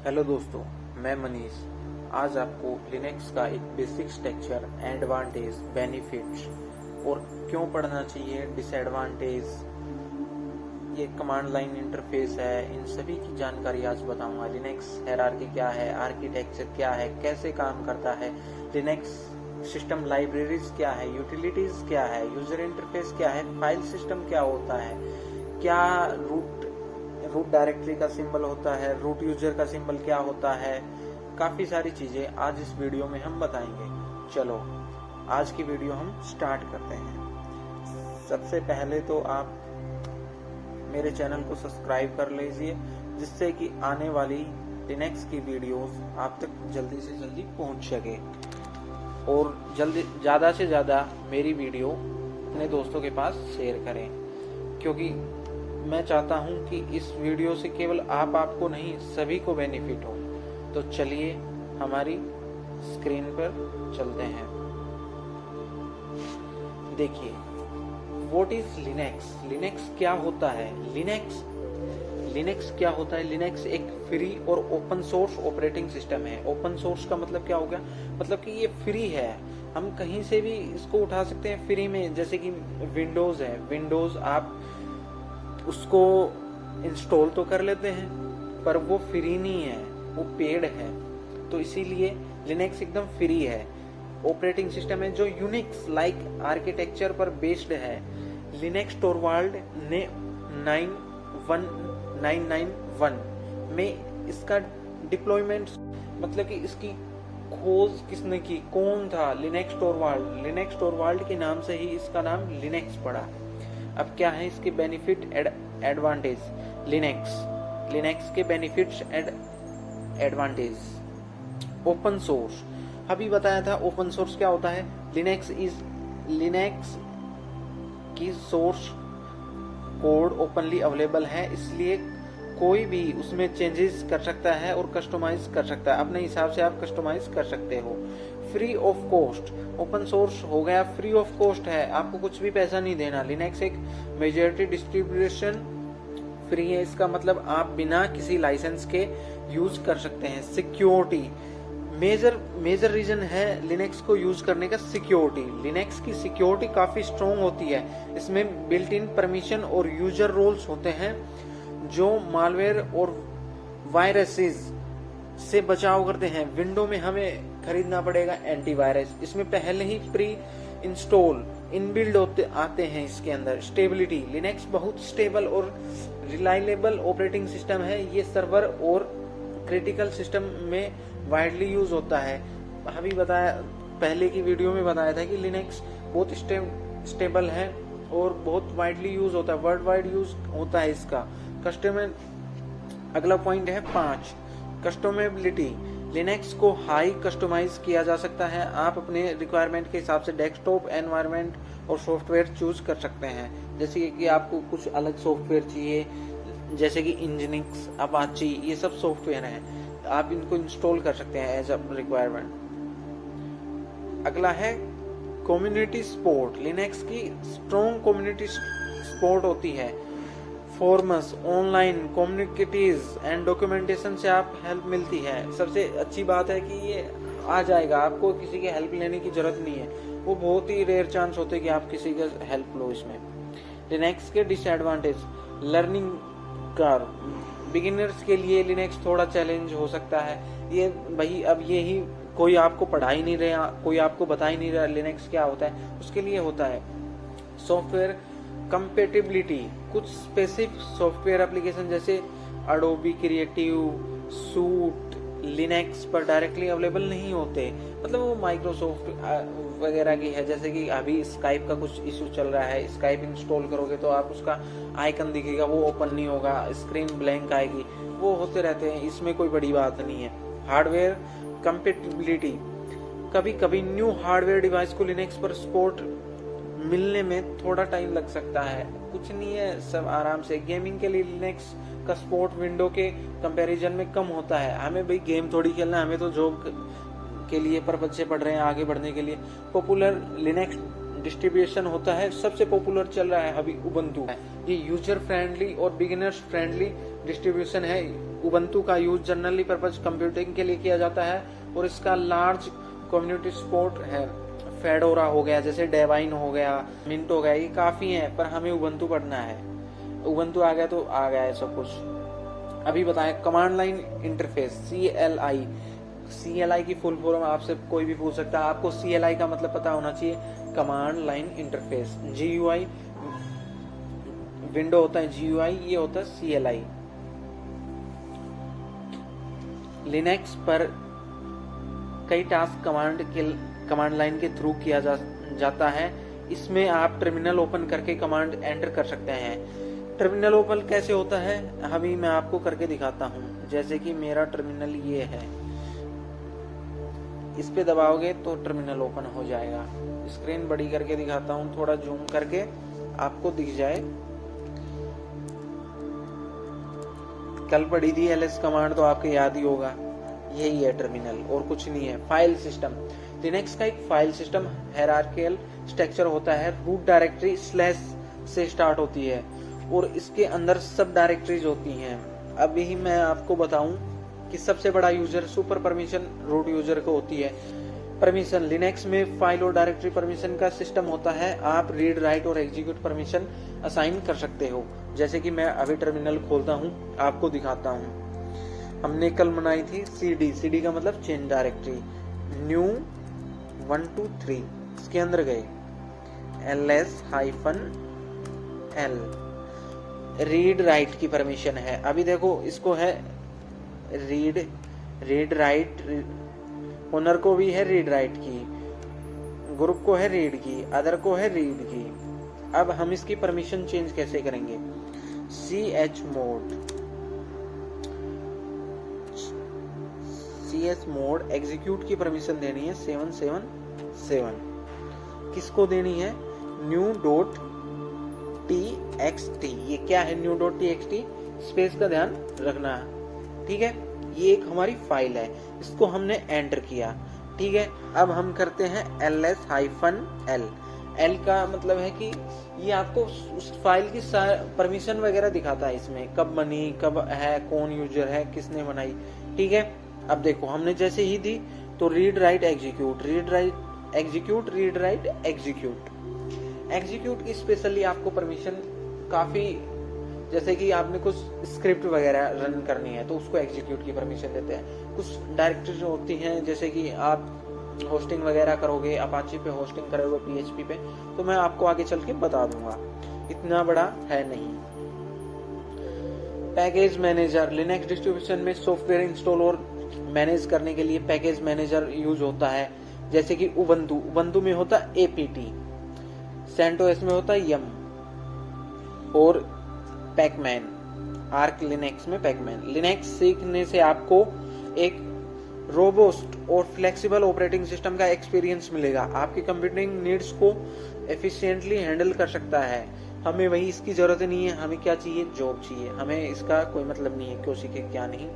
Hello दोस्तों, मैं मनीष। आज आपको लिनक्स का एक बेसिक स्ट्रक्चर, एडवांटेज, बेनिफिट्स और क्यों पढ़ना चाहिए, डिसएडवांटेज, ये कमांड लाइन इंटरफेस है, इन सभी की जानकारी आज बताऊंगा। लिनक्स हायरार्की क्या है, आर्किटेक्चर क्या है, कैसे काम करता है, लिनक्स सिस्टम लाइब्रेरीज क्या है, यूटिलिटीज क्या है, यूजर इंटरफेस क्या है, फाइल सिस्टम क्या होता है, क्या रूट डायरेक्टरी का सिंबल होता है, रूट यूजर का सिंबल क्या होता है, काफी सारी चीजें आज इस वीडियो में हम बताएंगे। चलो आज की वीडियो हम स्टार्ट करते हैं। सबसे पहले तो आप मेरे चैनल को सब्सक्राइब कर लीजिए, जिससे कि आने वाली लिनक्स की वीडियोस आप तक जल्दी से जल्दी पहुंच सके और जल्दी ज्यादा से ज्यादा मेरी वीडियो अपने दोस्तों के पास शेयर करें, क्योंकि मैं चाहता हूं कि इस वीडियो से केवल आपको नहीं, सभी को बेनिफिट हो। तो चलिए हमारी स्क्रीन पर चलते हैं। देखिए, व्हाट इज लिनक्स। लिनक्स क्या होता है? लिनक्स क्या होता है? लिनक्स एक फ्री और ओपन सोर्स ऑपरेटिंग सिस्टम है। ओपन सोर्स का मतलब क्या हो गया? मतलब कि ये फ्री है, हम कहीं से भी इसको उठा सकते हैं फ्री में। जैसे कि विंडोज है, विंडोज आप उसको इंस्टॉल तो कर लेते हैं, पर वो फ्री नहीं है, वो पेड है। तो इसीलिए लिनक्स एकदम फ्री है, ऑपरेटिंग सिस्टम है जो यूनिक्स लाइक आर्किटेक्चर पर बेस्ड है। लिनक्स टोरवाल्ड ने 1991 में इसका डिप्लॉयमेंट, मतलब कि इसकी खोज किसने की, कौन था? लिनक्स टोरवाल्ड। लिनक्स टोरवाल्ड के नाम से ही इसका नाम लिनक्स पड़ा। अब क्या है इसके बेनिफिट, एडवांटेज? लिनक्स के benefits and advantage. Open source, अभी बताया था ओपन सोर्स क्या होता है। लिनक्स की सोर्स कोड ओपनली अवेलेबल है, इसलिए कोई भी उसमें चेंजेस कर सकता है और कस्टमाइज कर सकता है। अपने हिसाब से आप कस्टमाइज कर सकते हो। Free of cost, open source हो गया, फ्री ऑफ कॉस्ट है, आपको कुछ भी पैसा नहीं देना। लिनक्स एक मेजॉरिटी डिस्ट्रीब्यूशन फ्री है, इसका मतलब आप बिना किसी लाइसेंस के यूज कर सकते हैं। सिक्योरिटी, मेजर रीजन है लिनक्स को यूज करने का सिक्योरिटी। लिनक्स की सिक्योरिटी काफी स्ट्रॉन्ग होती है, इसमें बिल्ट इन परमिशन और यूजर रोल्स होते हैं जो मालवेयर और वायरसेस से बचाव करते हैं। विंडो में हमें खरीदना पड़ेगा एंटीवायरस, इसमें पहले ही प्री इंस्टॉल इनबिल्ड आते हैं इसके अंदर। स्टेबिलिटी, लिनक्स बहुत स्टेबल और रिलायबल ऑपरेटिंग सिस्टम है। ये सर्वर और क्रिटिकल सिस्टम में वाइडली यूज होता है। अभी बताया, पहले की वीडियो में बताया था कि लिनक्स बहुत स्टेबल है और बहुत वाइडली यूज होता है, वर्ल्ड वाइड यूज होता है इसका। कस्टमर, अगला पॉइंट है 5, कस्टमेबिलिटी। लिनक्स को हाई कस्टमाइज किया जा सकता है, आप अपने रिक्वायरमेंट के हिसाब से डेस्कटॉप एनवायरनमेंट और सॉफ्टवेयर चूज कर सकते हैं। जैसे कि आपको कुछ अलग सॉफ्टवेयर चाहिए, जैसे कि इंजीनिक्स, अपाची, ये सब सॉफ्टवेयर हैं, आप इनको इंस्टॉल कर सकते हैं एज अ रिक्वायरमेंट। अगला है कम्युनिटी सपोर्ट। लिनक्स की स्ट्रॉन्ग कम्युनिटी सपोर्ट होती है। Forums, online communities and documentation से आप हेल्प मिलती है। सबसे अच्छी बात है कि ये आ जाएगा, आपको किसी की हेल्प लेने की जरूरत नहीं है। वो बहुत ही रेयर चांस होते हैं कि आप किसी का हेल्प लो इसमें। लिनक्स के डिसएडवांटेज, लर्निंग कर्व, बिगिनर्स के लिए लिनक्स थोड़ा चैलेंज हो सकता है। ये भाई, अब यही कोई आपको पढ़ा ही नहीं रहा, कोई आपको बता ही नहीं रहा लिनक्स क्या होता है, उसके लिए होता है। सॉफ्टवेयर कंपेटिबिलिटी, कुछ स्पेसिफिक सॉफ्टवेयर एप्लीकेशन जैसे एडोबी क्रिएटिव सूट लिनक्स पर डायरेक्टली अवेलेबल नहीं होते, मतलब वो माइक्रोसॉफ्ट वगैरह की है। जैसे कि अभी स्काइप का कुछ इशू चल रहा है, स्काइप इंस्टॉल करोगे तो आप उसका आइकन दिखेगा, वो ओपन नहीं होगा, स्क्रीन ब्लैंक आएगी, वो होते रहते हैं, इसमें कोई बड़ी बात नहीं है। हार्डवेयर कंपेटिबिलिटी, कभी कभी न्यू हार्डवेयर डिवाइस को लिनक्स पर सपोर्ट मिलने में थोड़ा टाइम लग सकता है, कुछ नहीं है, सब आराम से। गेमिंग के लिए लिनक्स का सपोर्ट विंडो के कंपैरिजन में कम होता है। हमें भाई गेम थोड़ी खेलना है, हमें तो जॉब के लिए पर्पज से पढ़ रहे हैं, आगे बढ़ने के लिए। पॉपुलर लिनक्स डिस्ट्रीब्यूशन होता है, सबसे पॉपुलर चल रहा है अभी उबंटू है। ये यूजर फ्रेंडली और बिगिनर्स फ्रेंडली डिस्ट्रीब्यूशन है। उबंटू का यूज जनरली पर्पज कंप्यूटिंग के लिए किया जाता है और इसका लार्ज कम्युनिटी सपोर्ट है। फेडोरा हो गया, जैसे डेवाइन हो गया, मिंट हो गया, ये काफी है, पर हमें उबंटू पढ़ना है। उबंटू आ गया तो आ गया है सब कुछ। अभी बताएं command line interface CLI। CLI की फुल फॉर्म आपसे कोई भी पूछ सकता है, आपको CLI का मतलब पता होना चाहिए, command line interface. GUI window होता है, GUI ये होता है CLI। लिनक्स पर कई टास्क कमांड लाइन के थ्रू किया जाता है। इसमें आप टर्मिनल ओपन करके कमांड एंटर कर सकते हैं। टर्मिनल ओपन कैसे होता है अभी मैं आपको करके दिखाता हूँ। जैसे कि मेरा टर्मिनल ये है, इस पे दबाओगे तो टर्मिनल ओपन हो जाएगा। स्क्रीन बड़ी करके दिखाता हूँ, थोड़ा जूम करके आपको दिख जाए। कल पढ़ी थी LS कमांड तो आपको याद ही होगा, यही है टर्मिनल और कुछ नहीं है। फाइल सिस्टम, लिनक्स का एक फाइल सिस्टम हायरार्किकल स्ट्रक्चर होता है। रूट डायरेक्टरी स्लैश से स्टार्ट होती है और इसके अंदर सब डायरेक्टरीज होती हैं। अभी मैं आपको बताऊं कि सबसे बड़ा user super permission root user को होती है। परमिशन, लिनक्स में फाइल और डायरेक्टरी परमिशन का सिस्टम होता है। आप रीड राइट और एग्जीक्यूट परमिशन असाइन कर सकते हो। जैसे कि मैं अभी टर्मिनल खोलता हूं, आपको दिखाता हूं। हमने कल बनाई थी CD का मतलब चेंज डायरेक्टरी। न्यू 123 इसके अंदर गए, ls-l रीड राइट की परमिशन है। अभी देखो इसको है रीड राइट, ओनर को भी है रीड राइट की, ग्रुप को है रीड की, अदर को है रीड की। अब हम इसकी परमिशन चेंज कैसे करेंगे? cs मोड एग्जीक्यूट की परमिशन देनी है 777। किसको देनी है? new.txt। ये क्या है new.txt? स्पेस का ध्यान रखना, ठीक है। ये एक हमारी फाइल है, इसको हमने एंटर किया, ठीक है। अब हम करते हैं ls-l। L का मतलब है कि ये आपको उस फाइल की परमिशन वगैरह दिखाता है, इसमें कब बनी, कब है, कौन यूजर है, किसने बनाई, ठीक है। अब देखो हमने जैसे ही दी तो रीड राइट एग्जीक्यूट, एग्जीक्यूट की स्पेशली आपको परमिशन काफी, जैसे कि आपने कुछ स्क्रिप्ट वगैरह रन करनी है तो उसको एग्जीक्यूट की परमिशन देते हैं। कुछ डायरेक्टरीज होती हैं, जैसे कि आप होस्टिंग वगैरह करोगे, अपाची पे होस्टिंग करोगे, PHP पे, तो मैं आपको आगे चल के बता दूंगा, इतना बड़ा है नहीं। पैकेज मैनेजर, लिनक्स डिस्ट्रीब्यूशन में सॉफ्टवेयर इंस्टॉल और मैनेज करने के लिए पैकेज मैनेजर यूज होता है। जैसे कि उबंटू में होता APT, सेंटोस में होता यम और पैकमैन, आर्क लिनक्स में पैकमैन। लिनक्स सीखने से आपको एक रोबस्ट और फ्लेक्सिबल ऑपरेटिंग सिस्टम का एक्सपीरियंस मिलेगा। आपकी कंप्यूटिंग नीड्स को एफिशिएंटली हैंडल कर सकता है। हमें वही इसकी जरूरत नहीं है, हमें क्या चाहिए? जॉब चाहिए। हमें इसका कोई मतलब नहीं है क्यों सीखे क्या नहीं।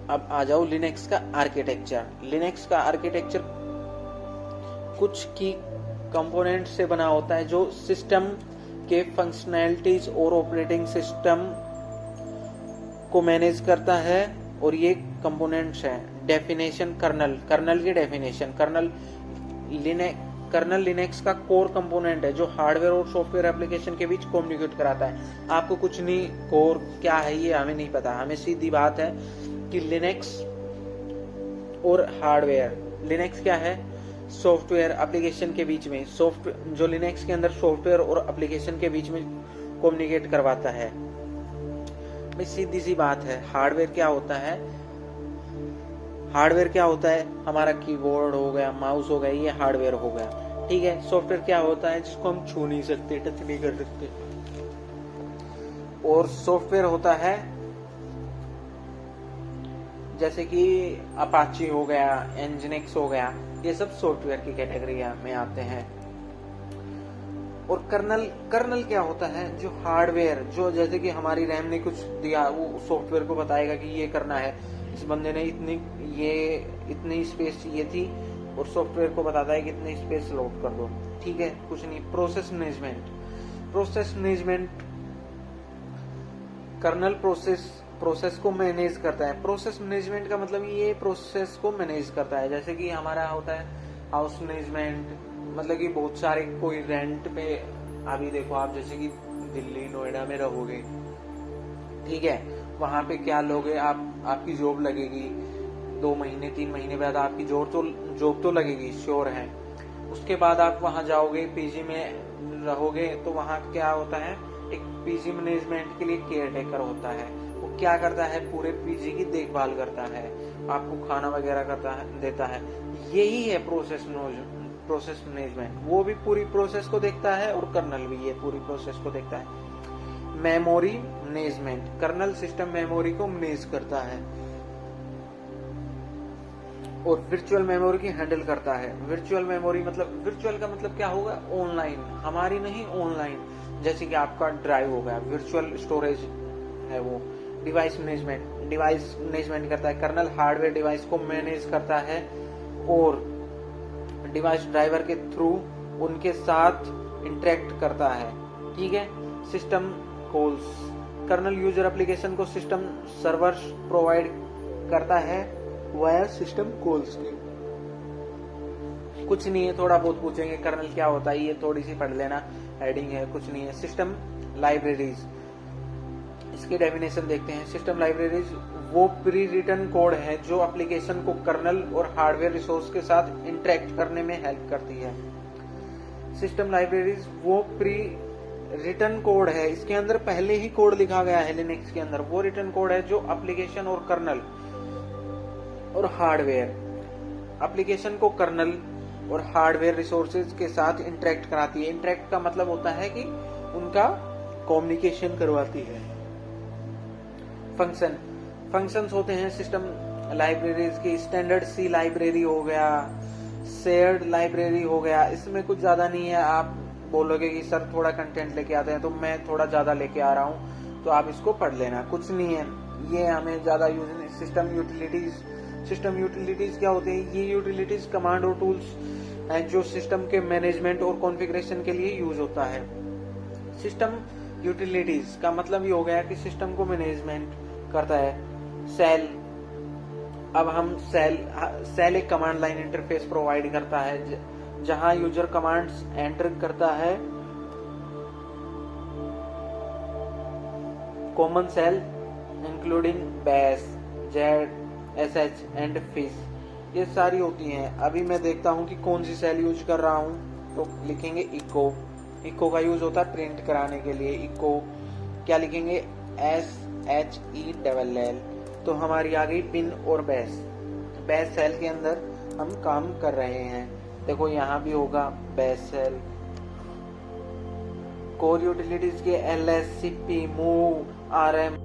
अब आ जाओ लिनक्स का आर्किटेक्चर। लिनक्स का आर्किटेक्चर कुछ की कंपोनेंट से बना होता है जो सिस्टम के फंक्शनैलिटीज और ऑपरेटिंग सिस्टम को मैनेज करता है। और ये कंपोनेंट्स हैं। डेफिनेशन, कर्नल की डेफिनेशन, कर्नल लिनक्स का कोर कंपोनेंट है जो हार्डवेयर और सॉफ्टवेयर एप्लीकेशन के बीच कम्युनिकेट कराता है। आपको कुछ नहीं, कोर क्या है ये हमें नहीं पता। हमें सीधी बात है कि लिनक्स और हार्डवेयर, लिनक्स क्या है? सॉफ्टवेयर एप्लीकेशन के बीच में, जो लिनक्स के अंदर सॉफ्टवेयर और एप्लीकेशन के बीच में कम्युनिकेट करवाता है। भाई सीधी सी बात है। हार्डवेयर क्या होता है? हार्डवेयर क्या होता है? हमारा कीबोर्ड हो गया, माउस हो गया, ये हार्डवेयर हो गया, ठीक है। सॉफ्टवेयर क्या होता है? जिसको हम छू नहीं सकते, टच नहीं कर सकते। और सॉफ्टवेयर होता है जैसे कि अपाची हो गया, एनजिनिक्स हो गया, ये सब सॉफ्टवेयर की कैटेगरी में आते हैं। और कर्नल क्या होता है? जो हार्डवेयर, जो जैसे कि हमारी रैम ने कुछ दिया, वो सॉफ्टवेयर को बताएगा कि ये करना है, इस बंदे ने इतनी स्पेस चाहिए थी और सॉफ्टवेयर को बताता है कितनी स्पेस लोड कर दो। ठीक है, कुछ नहीं। प्रोसेस मैनेजमेंट कर्नल प्रोसेस को मैनेज करता है। प्रोसेस मैनेजमेंट का मतलब ये प्रोसेस को मैनेज करता है। जैसे कि हमारा होता है हाउस मैनेजमेंट, मतलब कि बहुत सारे कोई रेंट पे, अभी देखो आप जैसे कि दिल्ली नोएडा में रहोगे, ठीक है, वहां पे क्या लोगे आप, आपकी जॉब लगेगी 2 महीने 3 महीने बाद आपकी जॉब तो लगेगी, श्योर है। उसके बाद आप वहां जाओगे, पीजी में रहोगे, तो वहां क्या होता है, एक पीजी मैनेजमेंट के लिए केयर टेकर होता है। वो क्या करता है, पूरे पीजी की देखभाल करता है, आपको खाना वगैरह देता है। यही है प्रोसेस मैनेजमेंट। वो भी पूरी प्रोसेस को देखता है और कर्नल भी ये पूरी प्रोसेस को देखता है। Memory management, kernel system memory को मैनेज करता है और वर्चुअल मेमोरी की हैंडल करता है। वर्चुअल मेमोरी मतलब, वर्चुअल का मतलब क्या होगा, ऑनलाइन, हमारी नहीं, ऑनलाइन। जैसे कि आपका ड्राइव हो गया, वर्चुअल स्टोरेज है वो। डिवाइस मैनेजमेंट करता है। कर्नल हार्डवेयर डिवाइस को मैनेज करता है और डिवाइस ड्राइवर के थ्रू उनके साथ इंटरेक्ट करता है। ठीक है। System calls, kernel user application को सिस्टम सर्वर्स प्रोवाइड करता है वाया सिस्टम कॉल्स के। कुछ नहीं है, थोड़ा बहुत पूछेंगे कर्नल क्या होता है, ये थोड़ी सी पढ़ लेना, हेडिंग है, कुछ नहीं है। सिस्टम लाइब्रेरीज, इसकी डेफिनेशन देखते हैं। सिस्टम लाइब्रेरीज वो प्री रिटन कोड है जो एप्लीकेशन को कर्नल और हार्डवेयर रिसोर्स के साथ इंटरेक्ट करने में हेल्प करती है। सिस्टम लाइब्रेरीज वो प्री रिटन कोड है, इसके अंदर पहले ही कोड लिखा गया है लिनक्स के अंदर, वो रिटन कोड है जो एप्लीकेशन और कर्नल और हार्डवेयर, एप्लीकेशन को कर्नल और हार्डवेयर रिसोर्सेज के साथ इंटरेक्ट कराती है। इंटरेक्ट का मतलब होता है कि उनका कम्युनिकेशन करवाती है। फंक्शंस होते हैं सिस्टम लाइब्रेरीज की। स्टैंडर्ड सी लाइब्रेरी हो गया, शेयर्ड लाइब्रेरी हो गया। इसमें कुछ ज्यादा नहीं है। आप बोलोगे कि सर थोड़ा कंटेंट लेके आते हैं, तो मैं थोड़ा ज्यादा लेके आ रहा हूँ, तो आप इसको पढ़ लेना, कुछ नहीं है, ये हमें ज्यादा यूज नहीं। सिस्टम यूटिलिटीज क्या होते हैं, ये यूटिलिटीज कमांड और टूल्स हैं जो सिस्टम के मैनेजमेंट और कॉन्फ़िगरेशन के लिए यूज होता है। सिस्टम यूटिलिटीज का मतलब ये हो गया कि सिस्टम को मैनेजमेंट करता है। सेल, अब हम सेल एक कमांड लाइन इंटरफेस प्रोवाइड करता है जहां यूजर कमांड्स एंटर करता है। Common shell including bash, Z, SH and fish, ये सारी होती हैं। अभी मैं देखता हूं कि कौन सी सेल यूज कर रहा हूं, तो लिखेंगे इको। इको का यूज होता है प्रिंट कराने के लिए। इको क्या लिखेंगे, SHELL। तो हमारी आ गई पिन और बैश सेल के अंदर हम काम कर रहे हैं। देखो यहाँ भी होगा बैश सेल। कोर यूटिलिटीज के LS, CP, मूव, RM,